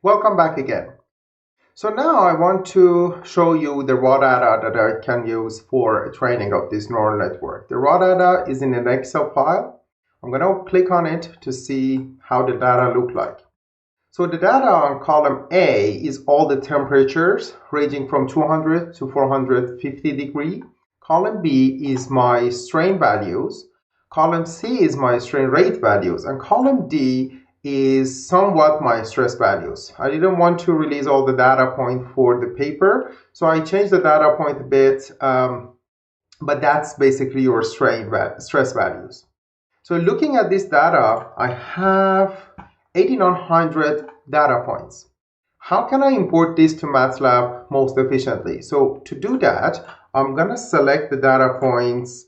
Welcome back again. So now I want to show you the raw data that I can use for training of this neural network. The raw data is in an Excel file. I'm going to click on it to see how the data look like. So the data on column A is all the temperatures ranging from 200 to 450 degrees. Column B is my strain values. Column C is my strain rate values. And column D is somewhat my stress values. I didn't want to release all the data point for the paper, so I changed the data point a bit, but that's basically your stress values. So looking at this data, I have 8900 data points. How can I import this to MATLAB most efficiently? So to do that, I'm going to select the data points,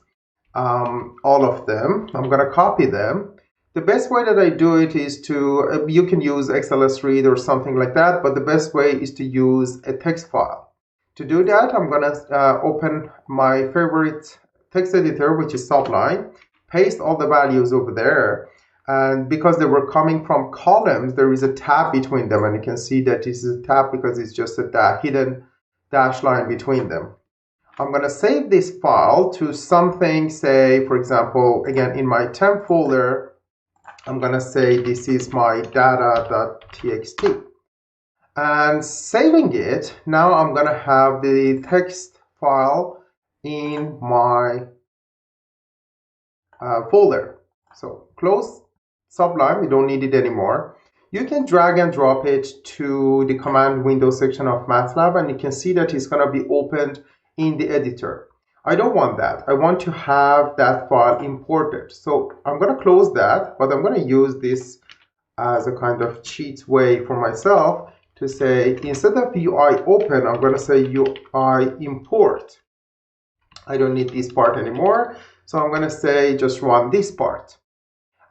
all of them. I'm going to copy them. The best way that I do it is to, you can use XLSRead or something like that, but the best way is to use a text file. To do that, I'm going to open my favorite text editor, which is Sublime, paste all the values over there. And because they were coming from columns, there is a tab between them. And you can see that this is a tab because it's just a hidden dash line between them. I'm going to save this file to something, say, for example, again, in my temp folder, I'm going to say this is my data.txt. And saving it, now I'm going to have the text file in my folder. So close Sublime, we don't need it anymore. You can drag and drop it to the command window section of MATLAB, and you can see that it's going to be opened in the editor. I don't want that. I want to have that file imported. So I'm going to close that, but I'm going to use this as a kind of cheat way for myself to say, instead of UI open, I'm going to say UI import. I don't need this part anymore. So I'm going to say just run this part.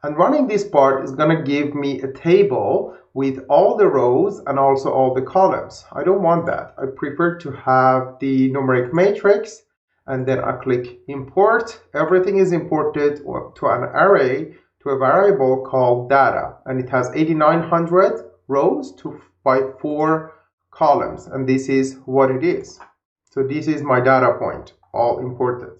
And running this part is going to give me a table with all the rows and also all the columns. I don't want that. I prefer to have the numeric matrix, and then I click import. Everything is imported to an array, to a variable called data, and it has 8900 rows by 4 columns, and this is what it is. So this is my data point, all imported.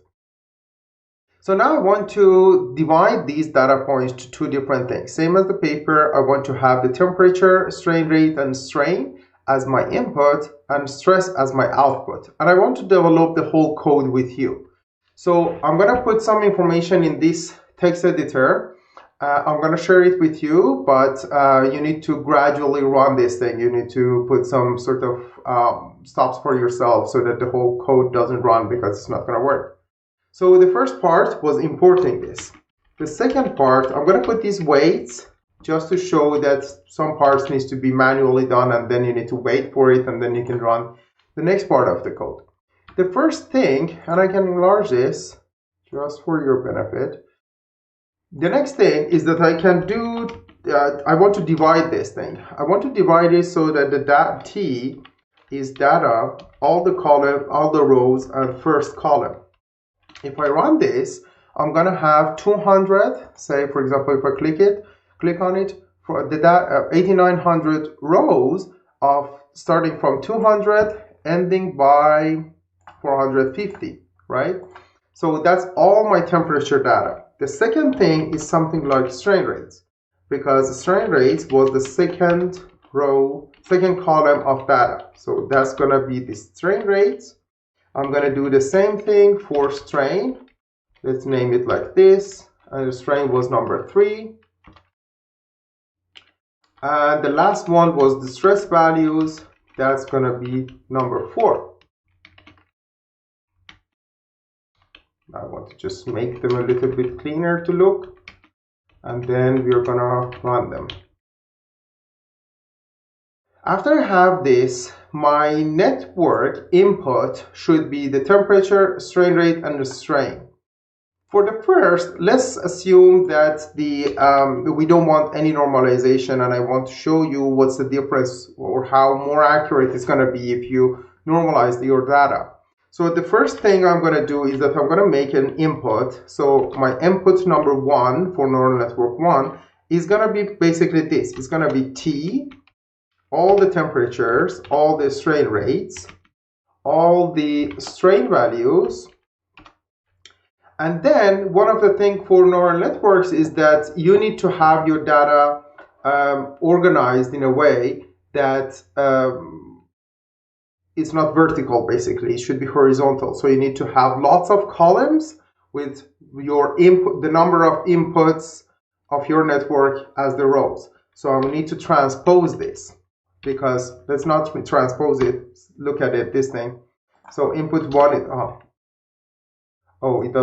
So now I want to divide these data points to 2 different things. Same as the paper, I want to have the temperature, strain rate, and strain as my input and stress as my output. And I want to develop the whole code with you. So I'm going to put some information in this text editor. I'm going to share it with you, but you need to gradually run this thing. You need to put some sort of stops for yourself so that the whole code doesn't run because it's not going to work. So the first part was importing this. The second part, I'm going to put these weights just to show that some parts needs to be manually done, and then you need to wait for it, and then you can run the next part of the code. The first thing, and I can enlarge this just for your benefit. The next thing is that I can do, I want to divide this thing. I want to divide it so that the T is data, all the column, all the rows, and first column. If I run this, I'm going to have 200, say for example, if I click on it, for the 8900 rows of starting from 200, ending by 450, right? So that's all my temperature data. The second thing is something like strain rates, because strain rates was the second column of data. So that's going to be the strain rates. I'm going to do the same thing for strain. Let's name it like this. And the strain was number 3. And the last one was the stress values. That's going to be number 4. I want to just make them a little bit cleaner to look. And then we're going to run them. After I have this, my network input should be the temperature, strain rate, and the strain. For the first, let's assume that we don't want any normalization, and I want to show you what's the difference or how more accurate it's going to be if you normalize your data. So the first thing I'm going to do is that I'm going to make an input. So my input number 1 for neural network 1 is going to be basically this. It's going to be T all the temperatures, all the strain rates, all the strain values. And then one of the things for neural networks is that you need to have your data organized in a way that it's not vertical. Basically, it should be horizontal. So you need to have lots of columns with your input, the number of inputs of your network as the rows. So I will need to transpose this, because let's not transpose it. Look at it, this thing. So input one is it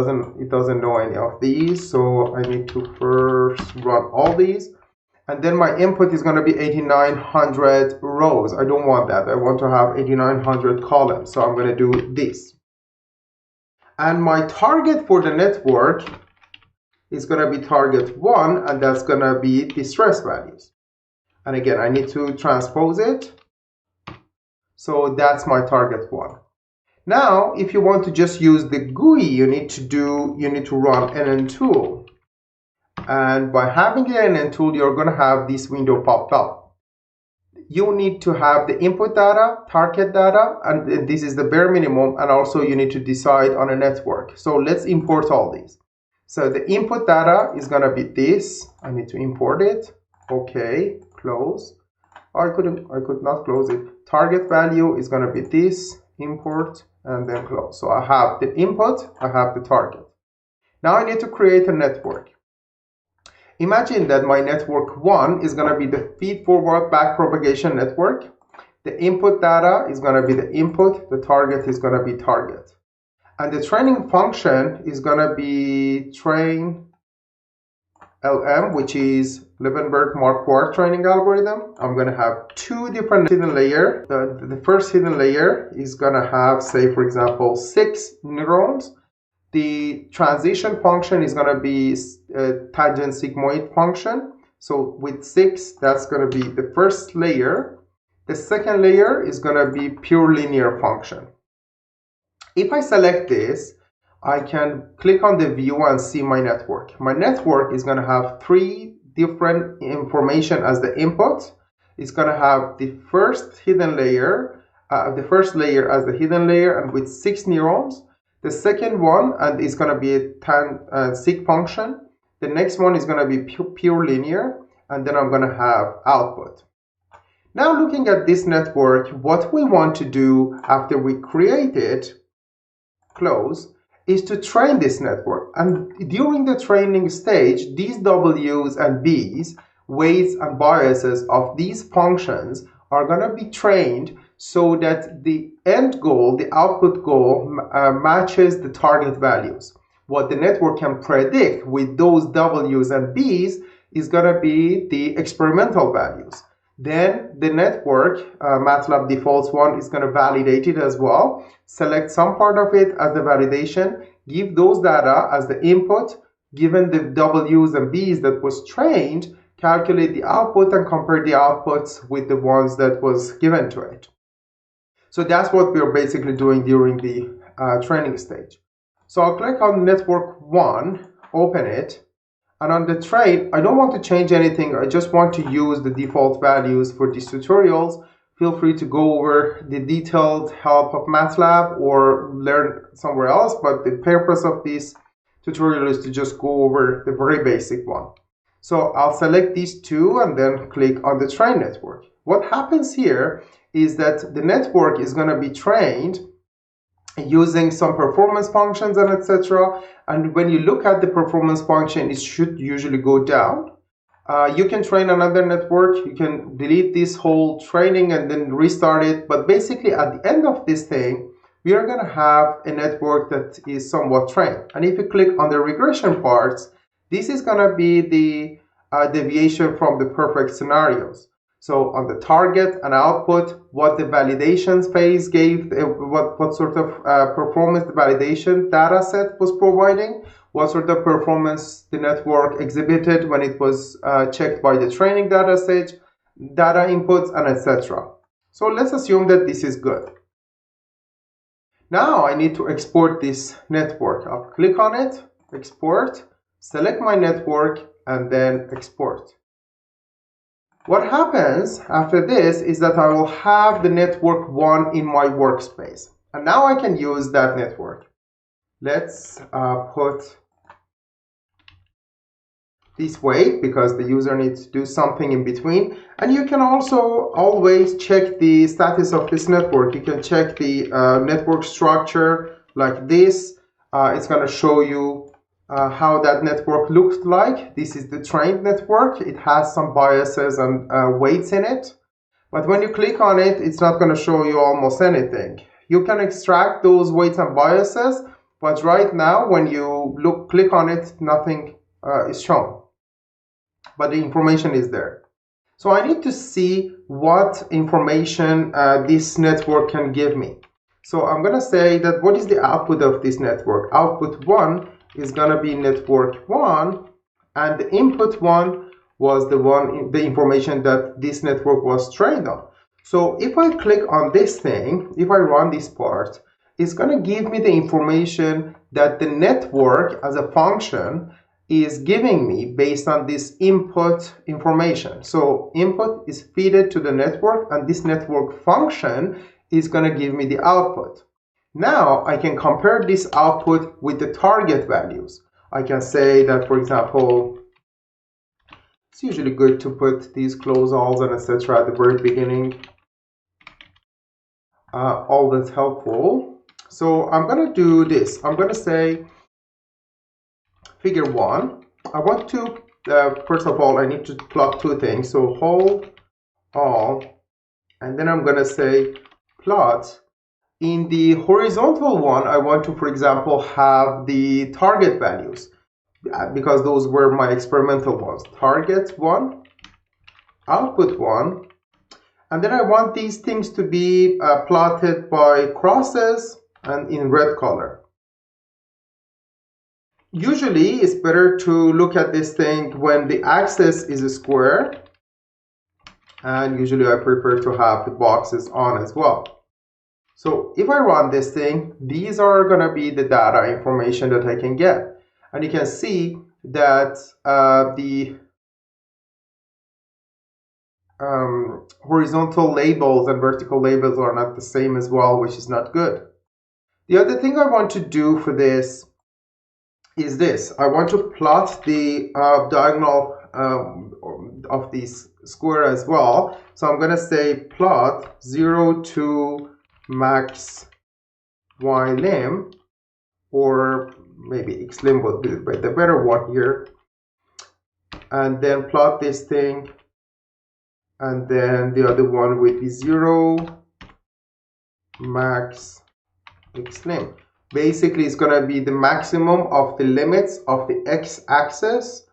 doesn't know any of these. So I need to first run all these. And then my input is going to be 8,900 rows. I don't want that. I want to have 8,900 columns. So I'm going to do this. And my target for the network is going to be target 1, and that's going to be the stress values. And again, I need to transpose it. So that's my target 1. Now, if you want to just use the GUI, you need to run nntool. And by having the nntool, you're going to have this window popped up. You need to have the input data, target data, and this is the bare minimum, and also you need to decide on a network. So let's import all these. So the input data is going to be this. I need to import it. Okay, close. I could not close it. Target value is going to be this, import, and then close. So I have the input, I have the target. Now I need to create a network. Imagine that my network 1 is going to be the feed-forward-back-propagation network. The input data is going to be the input, the target is going to be target. And the training function is going to be train LM, which is Liebenberg-Marquardt training algorithm. I'm going to have 2 different hidden layers. The first hidden layer is going to have, say, for example, 6 neurons. The transition function is going to be a tangent sigmoid function. So with 6, that's going to be the first layer. The second layer is going to be pure linear function. If I select this, I can click on the view and see my network. My network is going to have 3 different information as the input. It's going to have the first hidden layer, the first layer as the hidden layer, and with 6 neurons. The second one, and is going to be a sig function. The next one is going to be pure linear, and then I'm going to have output. Now looking at this network, what we want to do after we create it, close, is to train this network. And during the training stage, these W's and B's, weights and biases of these functions are going to be trained so that the end goal, the output goal, matches the target values. What the network can predict with those W's and B's is going to be the experimental values. Then the network, MATLAB defaults one, is going to validate it as well. Select some part of it as the validation, give those data as the input, given the W's and B's that was trained, calculate the output and compare the outputs with the ones that was given to it. So that's what we're basically doing during the training stage. So I'll click on network 1, open it, and on the train, I don't want to change anything. I just want to use the default values for these tutorials. Feel free to go over the detailed help of MATLAB or learn somewhere else, but the purpose of this tutorial is to just go over the very basic one. So I'll select these 2 and then click on the train network. What happens here is that the network is going to be trained using some performance functions and etc. And when you look at the performance function, it should usually go down. You can train another network, you can delete this whole training and then restart it. But basically at the end of this thing, we are going to have a network that is somewhat trained. And if you click on the regression parts, this is going to be the deviation from the perfect scenarios. So on the target and output, what the validation phase gave, what sort of performance the validation data set was providing, what sort of performance the network exhibited when it was checked by the training data set, data inputs, and etc. So let's assume that this is good. Now I need to export this network. I'll click on it, export, select my network, and then export. What happens after this is that I will have the network 1 in my workspace. And now I can use that network. Let's put this way because the user needs to do something in between. And you can also always check the status of this network. You can check the network structure like this. It's going to show you how that network looks like. This is the trained network. It has some biases and weights in it. But when you click on it, it's not going to show you almost anything. You can extract those weights and biases, but right now when you click on it, nothing is shown. But the information is there. So I need to see what information this network can give me. So I'm going to say that what is the output of this network? Output 1 is going to be network 1, and the input 1 was the information that this network was trained on. So if I click on this thing, if I run this part, it's going to give me the information that the network as a function is giving me based on this input information. So input is fed to the network, and this network function is going to give me the output. Now I can compare this output with the target values. I can say that, for example, it's usually good to put these close alls and etc. at the very beginning. All that's helpful. So I'm going to do this. I'm going to say figure 1. I want to, first of all, I need to plot two things. So hold all, and then I'm going to say plot. In the horizontal one, I want to, for example, have the target values because those were my experimental ones. Target 1, output 1, and then I want these things to be plotted by crosses and in red color. Usually, it's better to look at this thing when the axis is a square, and usually I prefer to have the boxes on as well. So if I run this thing, these are going to be the data information that I can get. And you can see that the horizontal labels and vertical labels are not the same as well, which is not good. The other thing I want to do for this is this. I want to plot the diagonal of this square as well. So I'm going to say plot 0 to max y lim, or maybe x lim would be the better one here, and then plot this thing, and then the other one would be 0 max x lim. Basically, it's going to be the maximum of the limits of the x-axis,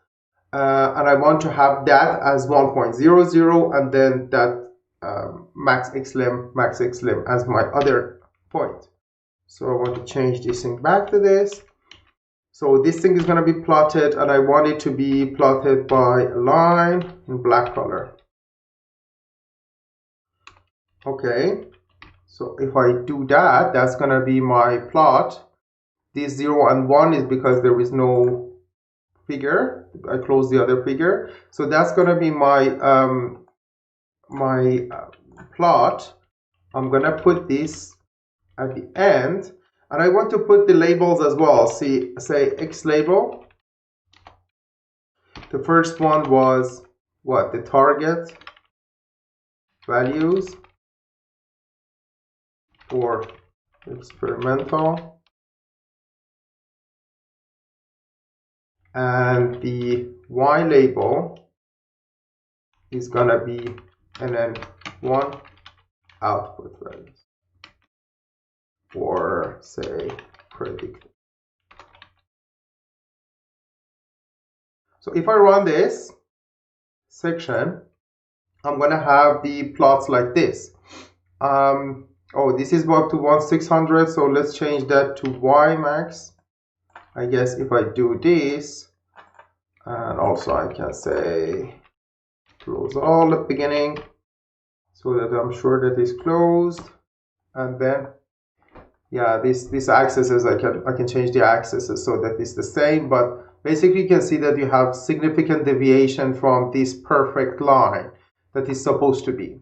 and I want to have that as 1.00, and then that max x lim as my other point. So I want to change this thing back to this. So this thing is going to be plotted, and I want it to be plotted by a line in black color. Okay, so if I do that, that's going to be my plot. This 0 and 1 is because there is no figure. I close the other figure. So that's going to be my plot. I'm going to put this at the end, and I want to put the labels as well. See, say X label. The first one was what? The target values for experimental, and the Y label is gonna be NN1 output values, or say predicted. So if I run this section, I'm gonna have the plots like this. Oh, this is up to 1/600, so let's change that to Y max. I guess if I do this, and also I can say close all at the beginning, so that I'm sure that it's closed, and then yeah, these axes, I can change the axes so that it's the same, but basically you can see that you have significant deviation from this perfect line. that is supposed to be.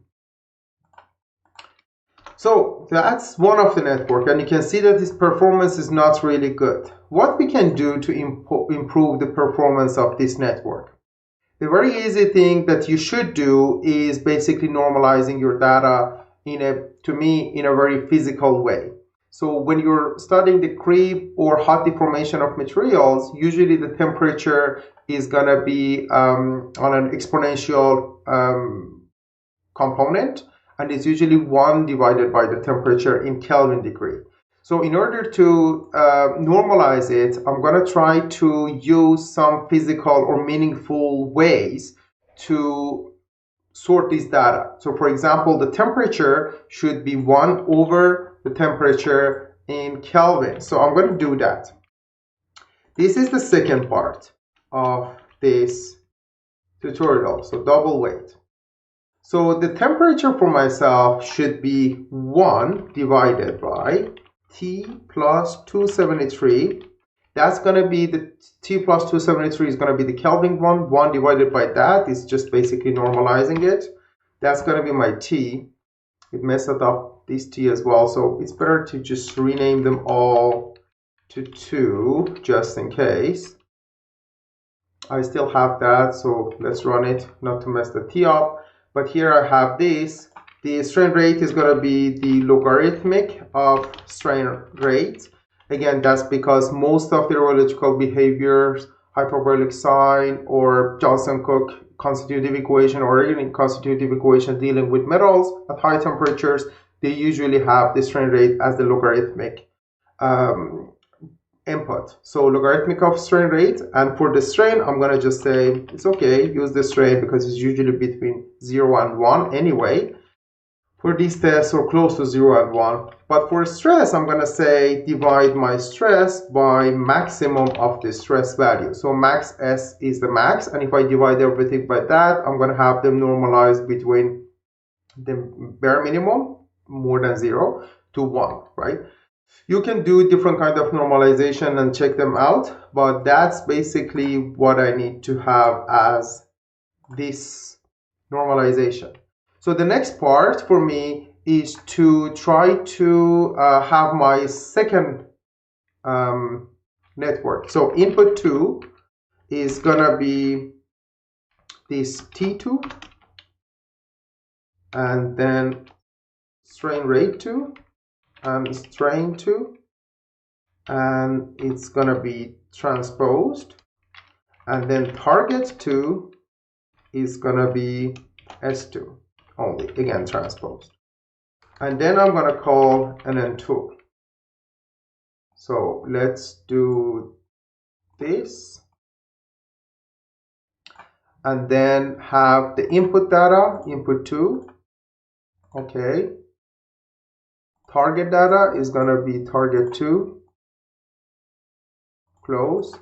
So that's one of the network, and you can see that this performance is not really good. What we can do to improve the performance of this network? The very easy thing that you should do is basically normalizing your data in a very physical way. So when you're studying the creep or hot deformation of materials, usually the temperature is gonna be on an exponential component, and it's usually 1 divided by the temperature in Kelvin degree. So in order to normalize it, I'm going to try to use some physical or meaningful ways to sort this data. So for example, the temperature should be 1 over the temperature in Kelvin. So I'm going to do that. This is the second part of this tutorial, so double weight. So the temperature for myself should be 1 divided by T plus 273. That's going to be the T plus 273 is going to be the Kelvin one. 1 divided by that is just basically normalizing it. That's going to be my T. It messed up this T as well, so it's better to just rename them all to 2 just in case. I still have that, so let's run it not to mess the T up. But here I have this. The strain rate is going to be the logarithmic of strain rate. Again, that's because most of the rheological behaviors, hyperbolic sine or Johnson-Cook constitutive equation or any constitutive equation dealing with metals at high temperatures, they usually have the strain rate as the logarithmic input. So logarithmic of strain rate, and for the strain I'm going to just say it's okay, use the strain because it's usually between 0 and 1 anyway for these tests, or close to 0 and 1. But for stress I'm going to say divide my stress by maximum of the stress value. So max S is the max, and if I divide everything by that, I'm going to have them normalized between the bare minimum, more than 0, to 1, right? You can do different kind of normalization and check them out, but that's basically what I need to have as this normalization. So the next part for me is to try to have my second network. So input 2 is gonna be this T2, and then strain rate 2, and strain 2, and it's gonna be transposed, and then target 2 is gonna be S2 only, again transposed, and then I'm gonna call an nntool. So let's do this, and then have the input data, input 2, okay. Target data is going to be target 2, close.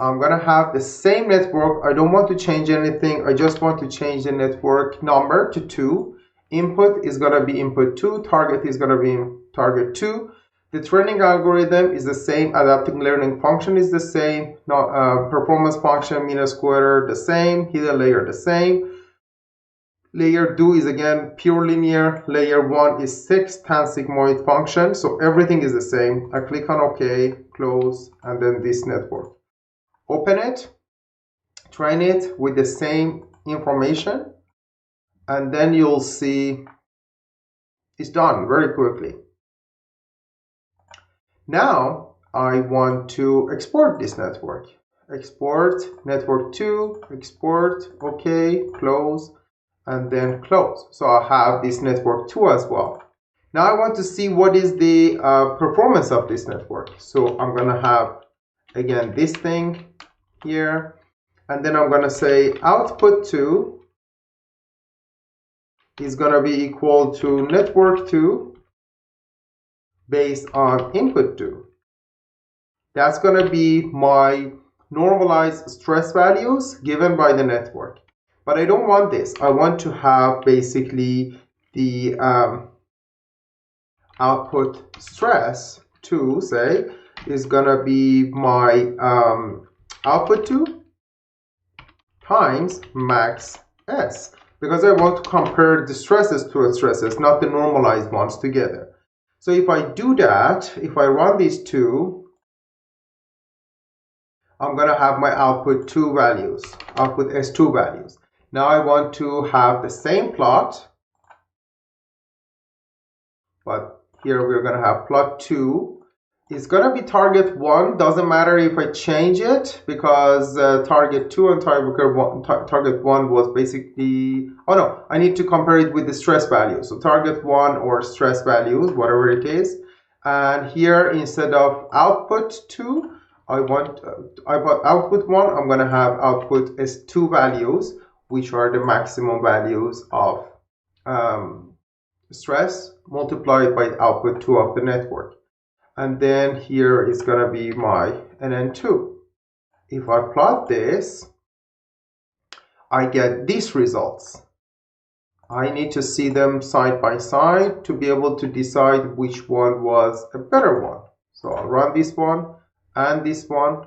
I'm going to have the same network. I don't want to change anything. I just want to change the network number to 2. Input is going to be input 2. Target is going to be target 2. The training algorithm is the same. Adaptive learning function is the same. Performance function, mean square, the same. Hidden layer, the same. Layer 2 is again pure linear. Layer 1 is 6 tan sigmoid function. So everything is the same. I click on OK, close, and then this network. Open it, train it with the same information, and then you'll see it's done very quickly. Now I want to export this network. Export network 2, export, OK, close, and then close. So I have this network 2 as well. Now I want to see what is the performance of this network. So I'm going to have, again, this thing here, and then I'm going to say output 2 is going to be equal to network 2 based on input 2. That's going to be my normalized stress values given by the network. But I don't want this. I want to have basically the output stress 2, say, is going to be my output 2 times max S. because I want to compare the stresses to the stresses, not the normalized ones together. So if I do that, if I run these two, I'm going to have my output 2 values, output S2 values. Now I want to have the same plot, but here we're going to have plot 2. It's going to be target 1. Doesn't matter if I change it, because target 2 and target 1 was basically, oh no, I need to compare it with the stress value. So target 1 or stress values, whatever it is. And here, instead of output 2, I want output 1, I'm going to have output S2 values, which are the maximum values of stress multiplied by output 2 of the network. And then here is going to be my nntool. If I plot this, I get these results. I need to see them side by side to be able to decide which one was a better one. So I'll run this one and this one.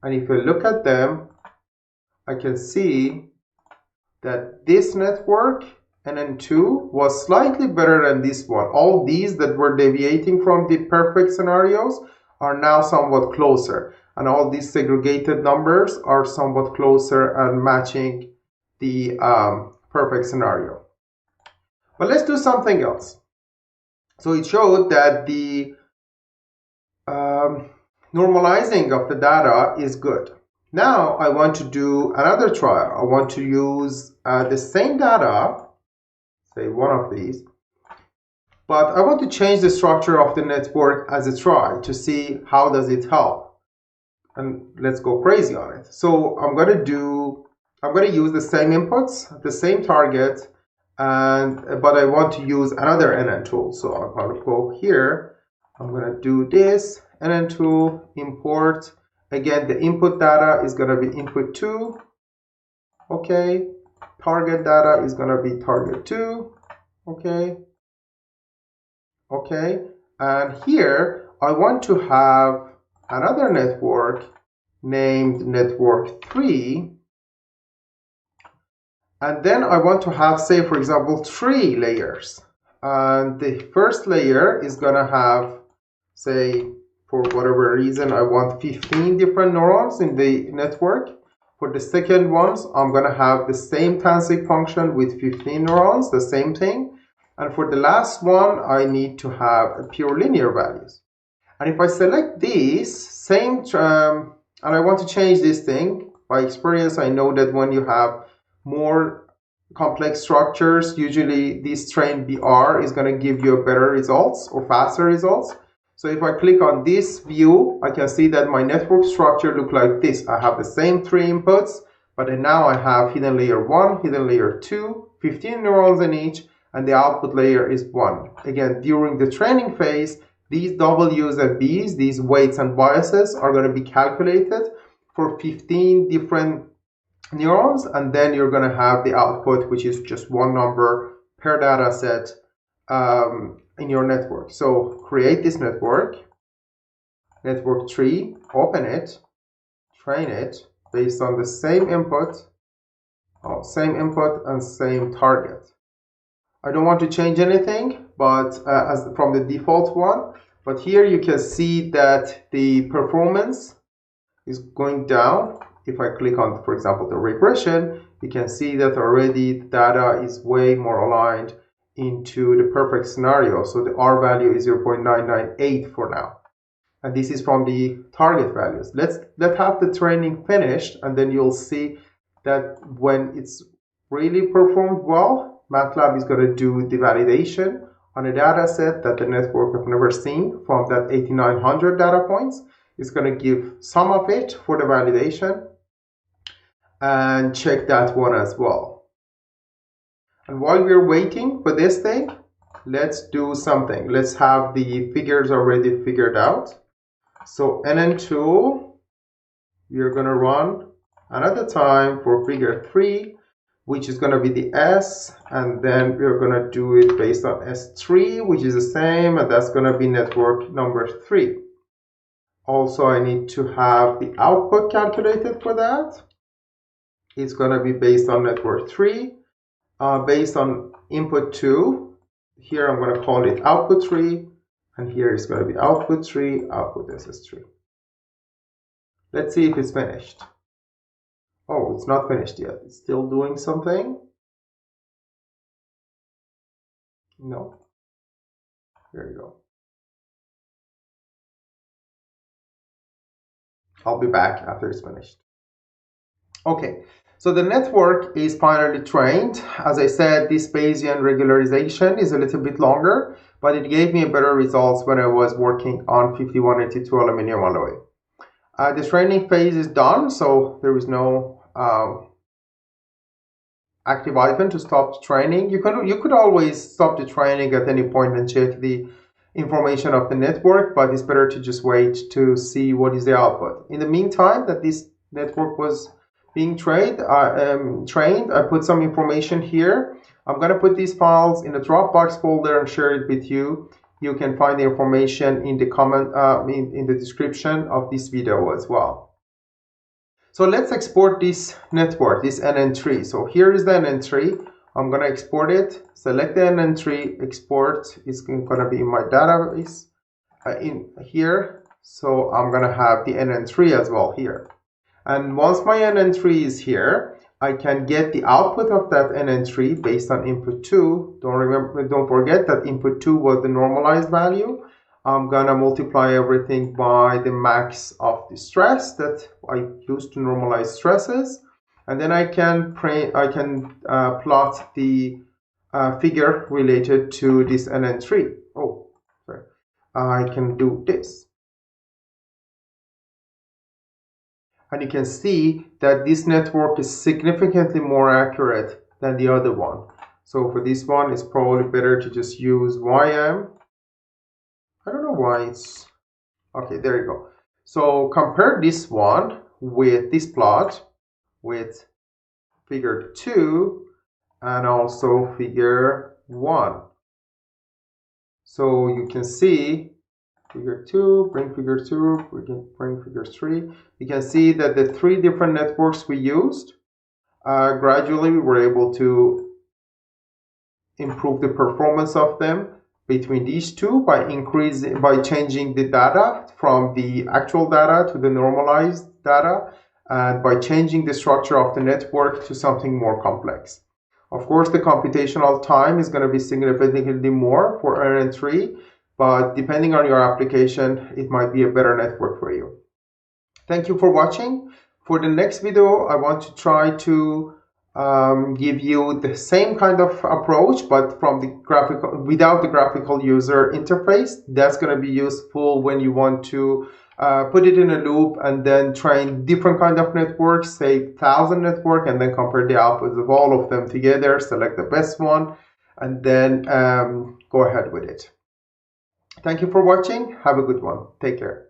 And if I look at them, I can see that this network nntool was slightly better than this one. All these that were deviating from the perfect scenarios are now somewhat closer, and all these segregated numbers are somewhat closer and matching the perfect scenario. But let's do something else. So it showed that the normalizing of the data is good. Now I want to do another trial. I want to use the same data, say one of these, but I want to change the structure of the network as a try to see how does it help. And let's go crazy on it. So I'm going to use the same inputs, the same target, but I want to use another nntool. So I'm going to go here. I'm going to do this nntool import. Again, the input data is going to be input 2. Okay. Target data is going to be target 2. Okay. Okay. And here I want to have another network named network 3. And then I want to have, say, for example, 3 layers. And the first layer is going to have, say, for whatever reason, I want 15 different neurons in the network. For the second ones, I'm going to have the same Tansig function with 15 neurons, the same thing. And for the last one, I need to have pure linear values. And if I select these, same, and I want to change this thing, by experience, I know that when you have more complex structures, usually this trained BR is going to give you better results or faster results. So if I click on this view, I can see that my network structure looks like this. I have the same 3 inputs, but then now I have hidden layer 1, hidden layer 2, 15 neurons in each, and the output layer is 1. Again, during the training phase, these W's and B's, these weights and biases, are going to be calculated for 15 different neurons, and then you're going to have the output, which is just one number per data set in your network. So create this network 3, open it, train it based on the same input and same target. I don't want to change anything, but as from the default one. But here you can see that the performance is going down. If I click on, for example, the regression, you can see that already the data is way more aligned into the perfect scenario. So the R value is 0.998 for now. And this is from the target values. Let's have the training finished, and then you'll see that when it's really performed well, MATLAB is going to do the validation on a data set that the network have never seen from that 8900 data points. It's going to give some of it for the validation and check that one as well. And while we're waiting for this thing, let's do something. Let's have the figures already figured out. So nntool, we're going to run another time for figure 3, which is going to be the S, and then we're going to do it based on S3, which is the same, and that's going to be network number 3. Also, I need to have the output calculated for that. It's going to be based on network 3. based on input 2. Here I'm going to call it output 3, and here is going to be output 3, output SS3. Let's see if it's finished. Oh, it's not finished yet. It's still doing something. No. There you go. I'll be back after it's finished. Okay, so the network is finally trained. As I said, this Bayesian regularization is a little bit longer, but it gave me better results when I was working on 5182 aluminum alloy. The training phase is done, so there is no active icon to stop the training. You could always stop the training at any point and check the information of the network, but it's better to just wait to see what is the output. In the meantime that this network was being trained, I put some information here. I'm going to put these files in a Dropbox folder and share it with you. You can find the information in the comment in the description of this video as well. So let's export this network, this NN3. So here is the NN3. I'm going to export it. Select the NN3, export. It's going to be in my database in here. So I'm going to have the NN3 as well here. And once my NN3 is here, I can get the output of that NN3 based on input 2. Don't forget that input 2 was the normalized value. I'm gonna multiply everything by the max of the stress that I used to normalize stresses, and then I can plot the figure related to this NN3. Oh, sorry. I can do this. And you can see that this network is significantly more accurate than the other one. So for this one, it's probably better to just use YM. I don't know why it's... Okay, there you go. So compare this one with this plot with figure 2 and also figure 1. So you can see figure 2, bring figure 2, bring figure 3. You can see that the 3 different networks we used, gradually we were able to improve the performance of them between these two by changing the data from the actual data to the normalized data, and by changing the structure of the network to something more complex. Of course, the computational time is going to be significantly more for NN3, but depending on your application, it might be a better network for you. Thank you for watching. For the next video, I want to try to give you the same kind of approach, but from the without the graphical user interface. That's going to be useful when you want to put it in a loop and then train different kind of networks, say 1,000 network, and then compare the outputs of all of them together, select the best one, and then go ahead with it. Thank you for watching. Have a good one. Take care.